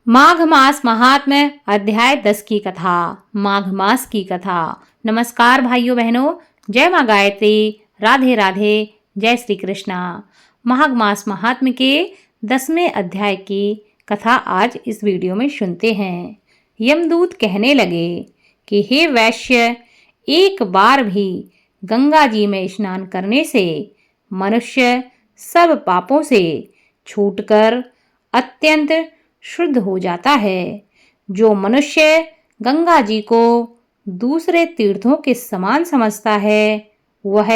माघ मास महात्म्य अध्याय 10 की कथा। माघ मास की कथा। नमस्कार भाइयों बहनों, जय माँ गायत्री, राधे राधे, जय श्री कृष्णा। माघ मास महात्म्य के 10वें अध्याय की कथा आज इस वीडियो में सुनते हैं। यमदूत कहने लगे कि हे वैश्य, एक बार भी गंगा जी में स्नान करने से मनुष्य सब पापों से छूटकर अत्यंत शुद्ध हो जाता है। जो मनुष्य गंगा जी को दूसरे तीर्थों के समान समझता है वह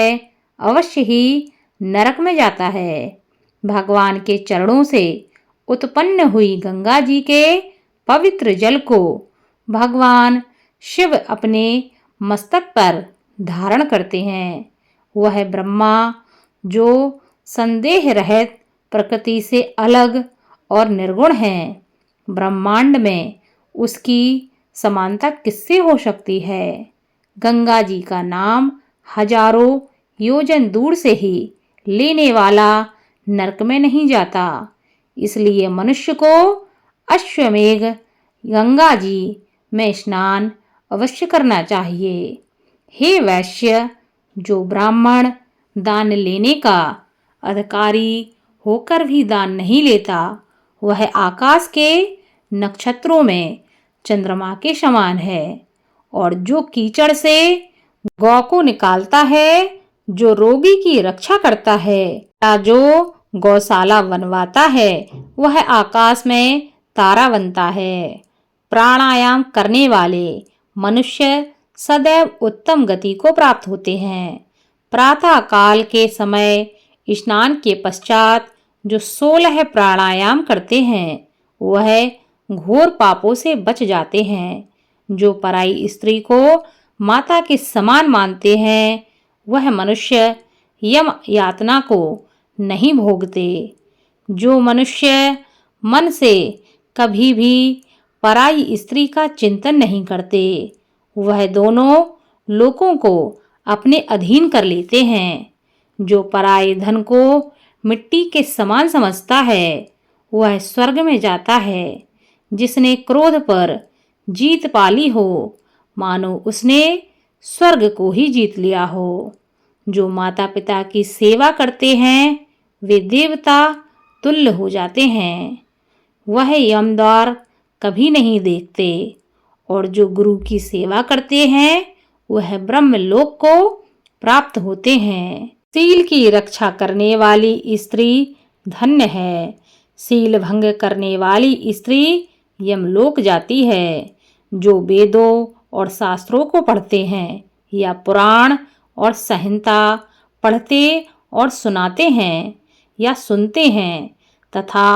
अवश्य ही नरक में जाता है। भगवान के चरणों से उत्पन्न हुई गंगा जी के पवित्र जल को भगवान शिव अपने मस्तक पर धारण करते हैं। वह ब्रह्मा जो संदेह रहित प्रकृति से अलग और निर्गुण है, ब्रह्मांड में उसकी समानता किससे हो सकती है। गंगा जी का नाम हजारों योजन दूर से ही लेने वाला नरक में नहीं जाता। इसलिए मनुष्य को अश्वमेध गंगा जी में स्नान अवश्य करना चाहिए। हे वैश्य, जो ब्राह्मण दान लेने का अधिकारी होकर भी दान नहीं लेता, वह आकाश के नक्षत्रों में चंद्रमा के समान है। और जो कीचड़ से गौ को निकालता है, जो रोगी की रक्षा करता है या जो गौशाला बनवाता है, वह आकाश में तारा बनता है। प्राणायाम करने वाले मनुष्य सदैव उत्तम गति को प्राप्त होते हैं। प्रातः काल के समय स्नान के पश्चात जो 16 प्राणायाम करते हैं वह घोर पापों से बच जाते हैं। जो पराई स्त्री को माता के समान मानते हैं वह मनुष्य यम यातना को नहीं भोगते। जो मनुष्य मन से कभी भी पराई स्त्री का चिंतन नहीं करते वह दोनों लोकों को अपने अधीन कर लेते हैं। जो पराये धन को मिट्टी के समान समझता है वह स्वर्ग में जाता है। जिसने क्रोध पर जीत पाली हो मानो उसने स्वर्ग को ही जीत लिया हो। जो माता पिता की सेवा करते हैं वे देवता तुल्य हो जाते हैं। वह यमद्वार कभी नहीं देखते। और जो गुरु की सेवा करते हैं वह ब्रह्मलोक को प्राप्त होते हैं। शील की रक्षा करने वाली स्त्री धन्य है। शील भंग करने वाली स्त्री यमलोक जाती है। जो वेदों और शास्त्रों को पढ़ते हैं या पुराण और संहिता पढ़ते और सुनाते हैं या सुनते हैं तथा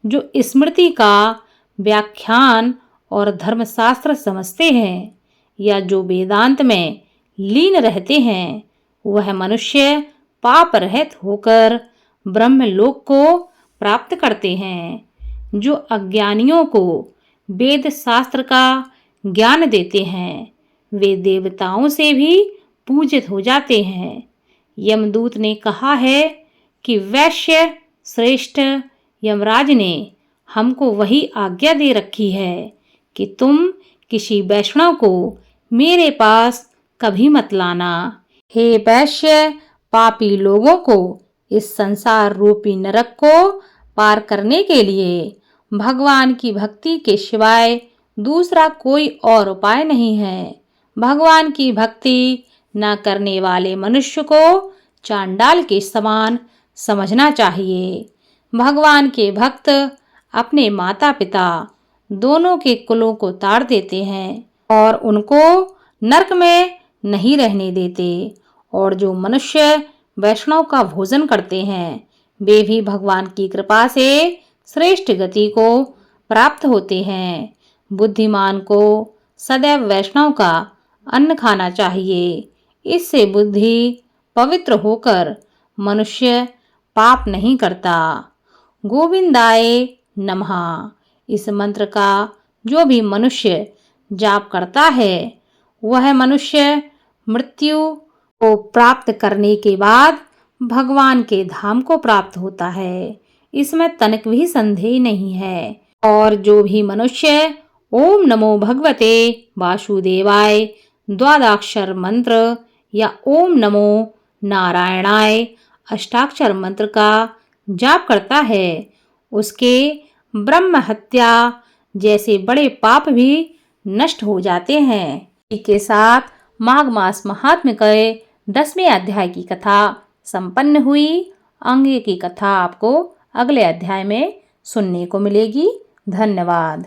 जो स्मृति का व्याख्यान और धर्मशास्त्र समझते हैं या जो वेदांत में लीन रहते हैं वह मनुष्य पाप रहित होकर ब्रह्मलोक को प्राप्त करते हैं। जो अज्ञानियों को वेद शास्त्र का ज्ञान देते हैं वे देवताओं से भी पूजित हो जाते हैं। यमदूत ने कहा है कि वैश्य श्रेष्ठ यमराज ने हमको वही आज्ञा दे रखी है कि तुम किसी वैष्णव को मेरे पास कभी मत लाना। हे वैश्य, पापी लोगों को इस संसार रूपी नरक को पार करने के लिए भगवान की भक्ति के सिवाय दूसरा कोई और उपाय नहीं है। भगवान की भक्ति न करने वाले मनुष्य को चांडाल के समान समझना चाहिए। भगवान के भक्त अपने माता पिता दोनों के कुलों को ताड़ देते हैं और उनको नरक में नहीं रहने देते। और जो मनुष्य वैष्णव का भोजन करते हैं वे भी भगवान की कृपा से श्रेष्ठ गति को प्राप्त होते हैं। बुद्धिमान को सदैव वैष्णव का अन्न खाना चाहिए। इससे बुद्धि पवित्र होकर मनुष्य पाप नहीं करता। गोविंदाय नमः इस मंत्र का जो भी मनुष्य जाप करता है वह मनुष्य मृत्यु को प्राप्त करने के बाद भगवान के धाम को प्राप्त होता है। इसमें तनिक भी संदेह नहीं है। और जो भी मनुष्य ओम नमो भगवते वासुदेवाय द्वादशाक्षर मंत्र या ओम नमो नारायणाय अष्टाक्षर मंत्र का जाप करता है, उसके ब्रह्म हत्या जैसे बड़े पाप भी नष्ट हो जाते हैं। इसी के साथ माघ मास महात्म्य के 10वें अध्याय की कथा संपन्न हुई। आगे की कथा आपको अगले अध्याय में सुनने को मिलेगी। धन्यवाद।